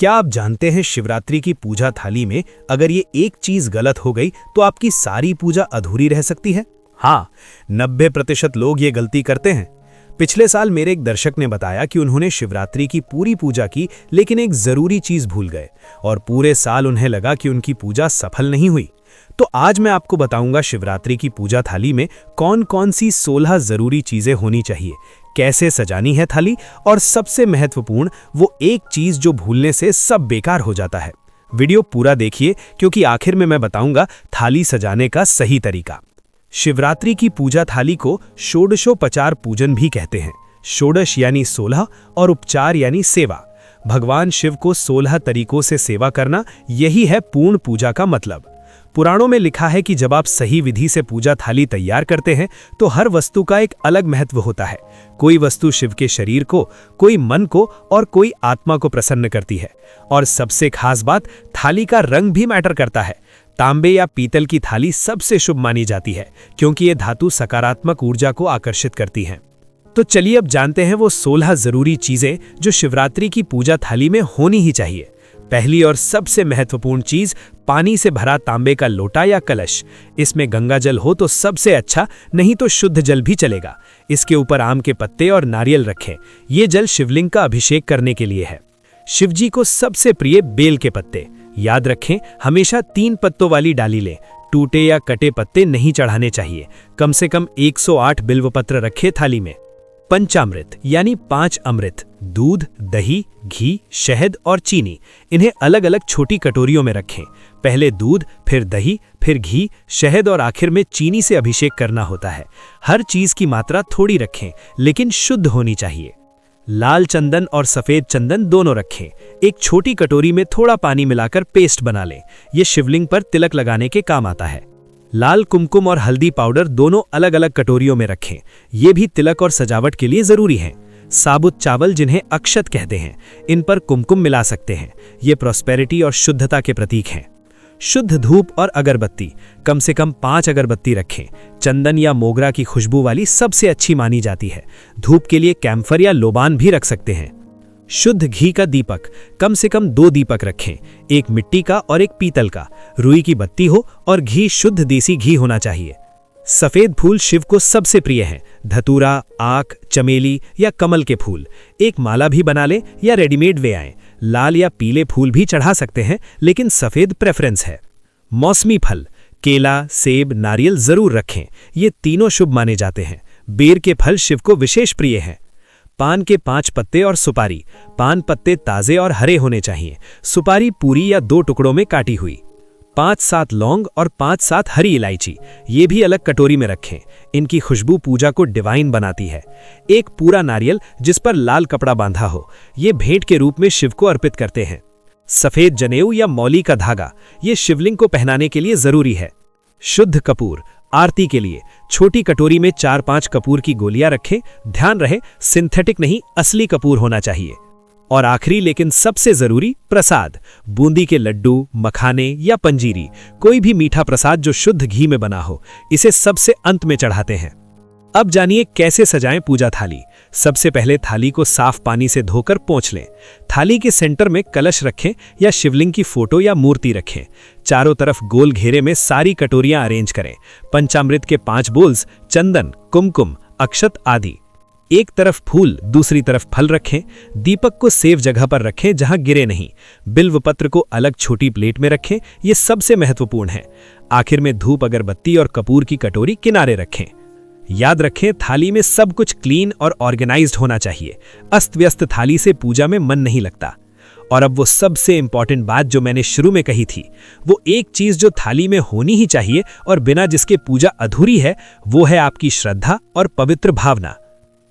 क्या आप जानते हैं शिवरात्रि की पूजा थाली में अगर ये एक चीज गलत हो गई तो आपकी सारी पूजा अधूरी रह सकती है। हाँ, 90% लोग ये गलती करते हैं। पिछले साल मेरे एक दर्शक ने बताया कि उन्होंने शिवरात्रि की पूरी पूजा की लेकिन एक जरूरी चीज भूल गए और पूरे साल उन्हें लगा कि उनकी पूजा सफल नहीं हुई। तो आज मैं आपको बताऊंगा शिवरात्रि की पूजा थाली में कौन कौन सी 16 जरूरी चीजें होनी चाहिए, कैसे सजानी है थाली और सबसे महत्वपूर्ण वो एक चीज जो भूलने से सब बेकार हो जाता है। वीडियो पूरा देखिए क्योंकि आखिर में मैं बताऊंगा थाली सजाने का सही तरीका। शिवरात्रि की पूजा थाली को षोडशोपचार पूजन भी कहते हैं। षोडश यानी 16 और उपचार यानी सेवा। भगवान शिव को 16 तरीकों से सेवा करना, यही है पूर्ण पूजा का मतलब। पुराणों में लिखा है कि जब आप सही विधि से पूजा थाली तैयार करते हैं तो हर वस्तु का एक अलग महत्व होता है। कोई वस्तु शिव के शरीर को, कोई मन को और कोई आत्मा को प्रसन्न करती है। और सबसे खास बात, थाली का रंग भी मैटर करता है। तांबे या पीतल की थाली सबसे शुभ मानी जाती है क्योंकि ये धातु सकारात्मक ऊर्जा को आकर्षित करती हैं। तो चलिए अब जानते हैं वो 16 जरूरी चीजें जो शिवरात्रि की पूजा थाली में होनी ही चाहिए। पहली और सबसे महत्वपूर्ण चीज, पानी से भरा तांबे का लोटा या कलश। इसमें गंगा जल हो तो सबसे अच्छा, नहीं तो शुद्ध जल भी चलेगा। इसके ऊपर आम के पत्ते और नारियल रखें। ये जल शिवलिंग का अभिषेक करने के लिए है। शिवजी को सबसे प्रिय बेल के पत्ते। याद रखें, हमेशा 3 पत्तों वाली डाली लें। टूटे या कटे पत्ते नहीं चढ़ाने चाहिए। कम से कम 108 बिल्वपत्र रखें थाली में। पंचामृत यानी 5 अमृत, दूध, दही, घी, शहद और चीनी, इन्हें अलग अलग छोटी कटोरियों में रखें। पहले दूध, फिर दही, फिर घी, शहद और आखिर में चीनी से अभिषेक करना होता है। हर चीज की मात्रा थोड़ी रखें लेकिन शुद्ध होनी चाहिए। लाल चंदन और सफेद चंदन दोनों रखें। एक छोटी कटोरी में थोड़ा पानी मिलाकर पेस्ट बना लें। यह शिवलिंग पर तिलक लगाने के काम आता है। लाल कुमकुम और हल्दी पाउडर दोनों अलग अलग कटोरियों में रखें। ये भी तिलक और सजावट के लिए जरूरी हैं। साबुत चावल, जिन्हें अक्षत कहते हैं, इन पर कुमकुम मिला सकते हैं। ये प्रॉस्पेरिटी और शुद्धता के प्रतीक हैं। शुद्ध धूप और अगरबत्ती, कम से कम 5 अगरबत्ती रखें। चंदन या मोगरा की खुशबू वाली सबसे अच्छी मानी जाती है। धूप के लिए कैम्फर या लोबान भी रख सकते हैं। शुद्ध घी का दीपक, कम से कम 2 दीपक रखें, एक मिट्टी का और एक पीतल का। रुई की बत्ती हो और घी शुद्ध देसी घी होना चाहिए। सफेद फूल शिव को सबसे प्रिय हैं। धतूरा, आक, चमेली या कमल के फूल। एक माला भी बना लें या रेडीमेड ले आएं। लाल या पीले फूल भी चढ़ा सकते हैं लेकिन सफेद प्रेफरेंस है। मौसमी फल, केला, सेब, नारियल जरूर रखें। ये तीनों शुभ माने जाते हैं। बेर के फल शिव को विशेष प्रिय हैं। पान के 5 पत्ते और सुपारी। पान पत्ते ताजे और हरे होने चाहिए। सुपारी पूरी या 2 टुकड़ों में काटी हुई। 5-7 लौंग और 5-7 हरी इलायची, ये भी अलग कटोरी में रखें। इनकी खुशबू पूजा को डिवाइन बनाती है। एक पूरा नारियल जिस पर लाल कपड़ा बांधा हो, ये भेंट के रूप में शिव को अर्पित करते हैं। सफेद जनेऊ या मौली का धागा, ये शिवलिंग को पहनाने के लिए जरूरी है। शुद्ध कपूर, आरती के लिए छोटी कटोरी में 4-5 कपूर की गोलियां रखें। ध्यान रहे, सिंथेटिक नहीं, असली कपूर होना चाहिए। और आखिरी लेकिन सबसे जरूरी, प्रसाद। बूंदी के लड्डू, मखाने या पंजीरी, कोई भी मीठा प्रसाद जो शुद्ध घी में बना हो, इसे सबसे अंत में चढ़ाते हैं। अब जानिए कैसे सजाएं पूजा थाली। सबसे पहले थाली को साफ पानी से धोकर पोंछ लें। थाली के सेंटर में कलश रखें या शिवलिंग की फोटो या मूर्ति रखें। चारों तरफ गोल घेरे में सारी कटोरियां अरेंज करें। पंचामृत के 5 बोल्स, चंदन, कुमकुम, अक्षत आदि। एक तरफ फूल, दूसरी तरफ फल रखें। दीपक को सेफ जगह पर रखें जहां गिरे नहीं। बिल्वपत्र को अलग छोटी प्लेट में रखें, ये सबसे महत्वपूर्ण है। आखिर में धूप, अगरबत्ती और कपूर की कटोरी किनारे रखें। याद रखें, थाली में सब कुछ क्लीन और ऑर्गेनाइज्ड होना चाहिए। अस्त व्यस्त थाली से पूजा में मन नहीं लगता। और अब वो सबसे इंपॉर्टेंट बात जो मैंने शुरू में कही थी, वो एक चीज जो थाली में होनी ही चाहिए और बिना जिसके पूजा अधूरी है, वो है आपकी श्रद्धा और पवित्र भावना।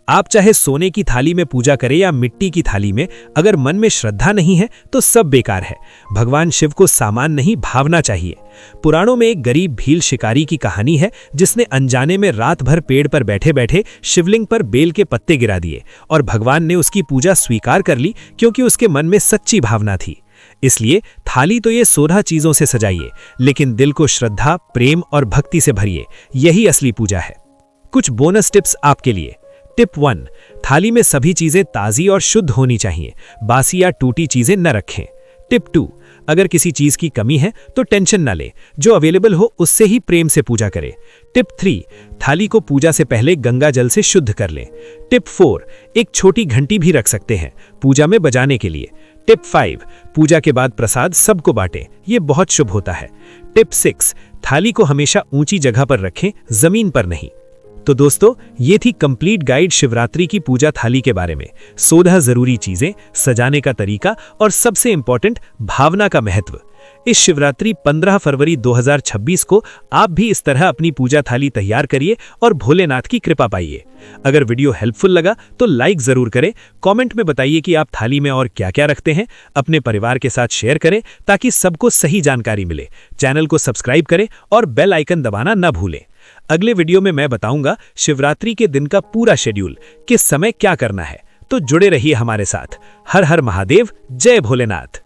आप चाहे सोने की थाली में पूजा करें या मिट्टी की थाली में, अगर मन में श्रद्धा नहीं है तो सब बेकार है। भगवान शिव को सामान नहीं, भावना चाहिए। पुराणों में एक गरीब भील शिकारी की कहानी है जिसने अनजाने में रात भर पेड़ पर बैठे बैठे शिवलिंग पर बेल के पत्ते गिरा दिए और भगवान ने उसकी पूजा स्वीकार कर ली क्योंकि उसके मन में सच्ची भावना थी। इसलिए थाली तो ये 16 चीजों से सजाइए, लेकिन दिल को श्रद्धा, प्रेम और भक्ति से भरिए। यही असली पूजा है। कुछ बोनस टिप्स आपके लिए। टिप 1, थाली में सभी चीजें ताजी और शुद्ध होनी चाहिए। बासी या टूटी चीजें न रखें। टिप 2, अगर किसी चीज की कमी है तो टेंशन ना ले, जो अवेलेबल हो उससे ही प्रेम से पूजा करें। टिप 3, थाली को पूजा से पहले गंगा जल से शुद्ध कर लें। टिप 4, एक छोटी घंटी भी रख सकते हैं पूजा में बजाने के लिए। टिप 5, पूजा के बाद प्रसाद सबको बांटें, ये बहुत शुभ होता है। टिप 6, थाली को हमेशा ऊंची जगह पर रखें, जमीन पर नहीं। तो दोस्तों, ये थी कंप्लीट गाइड शिवरात्रि की पूजा थाली के बारे में। 16 जरूरी चीजें, सजाने का तरीका और सबसे इंपॉर्टेंट भावना का महत्व। इस शिवरात्रि 15 फरवरी 2026 को आप भी इस तरह अपनी पूजा थाली तैयार करिए और भोलेनाथ की कृपा पाइए। अगर वीडियो हेल्पफुल लगा तो लाइक जरूर करें, कमेंट में बताइए कि आप थाली में और क्या क्या रखते हैं। अपने परिवार के साथ शेयर करें ताकि सबको सही जानकारी मिले। चैनल को सब्सक्राइब करें और बेल आइकन दबाना न भूलें। अगले वीडियो में मैं बताऊंगा शिवरात्रि के दिन का पूरा शेड्यूल, किस समय क्या करना है। तो जुड़े रहिए हमारे साथ। हर हर महादेव, जय भोलेनाथ।